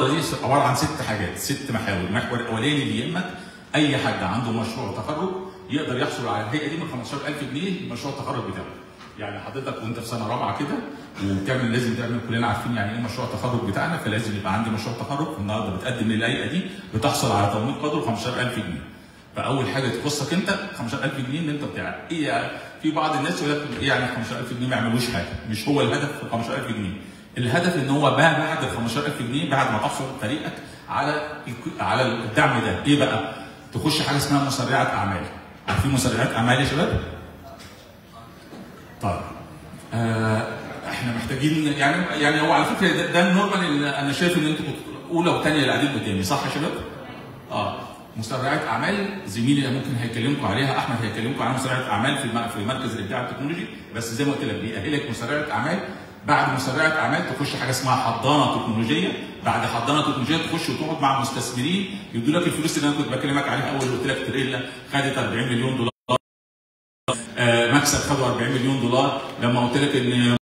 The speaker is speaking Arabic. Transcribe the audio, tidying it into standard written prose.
دي عباره عن 6 حاجات، 6 محاور. المحور الاولاني بيهمك اي حد عنده مشروع تخرج يقدر يحصل على الهيئه دي من 15000 جنيه مشروع التخرج بتاعه. يعني حضرتك وانت في سنه رابعه كده وبتعمل لازم تعمل، كلنا عارفين يعني ايه مشروع التخرج بتاعنا، فلازم يبقى عندي مشروع تخرج. النهارده بتقدم للهيئه دي بتحصل على تمويل قدره 15000 جنيه. فاول حاجه تخصك انت 15000 جنيه اللي انت بتاعك. ايه يعني في بعض الناس يقول لك ايه يعني 15000 جنيه ما يعملوش حاجه، مش هو الهدف في 15000 جنيه. الهدف ان هو بعد ال 15000 جنيه بعد ما تحصل فريقك على الدعم ده ايه بقى؟ تخش حاجه اسمها مسرعه اعمال. عارفين مسرعات اعمال يا شباب؟ طيب احنا محتاجين يعني هو على فكره ده النورمال. انا شايف ان انتوا اولى وثانيه اللي قاعدين قدامي، صح يا شباب؟ مسرعات اعمال زميلي ممكن هيكلمكم عليها، احمد هيكلمكم عن مسرعات اعمال في مركز الابداع التكنولوجي. بس زي ما قلت لك بيأهلك مسرعات اعمال. بعد مسرعات اعمال تخش حاجه اسمها حضانه تكنولوجيه. بعد حضانه تكنولوجيه تخش وتقعد مع مستثمرين يدوا لك الفلوس اللي انا كنت بكلمك عليها اول. قلت لك تريلا خدت 40 مليون دولار، مكسب خدوا 40 مليون دولار. لما قلت لك ان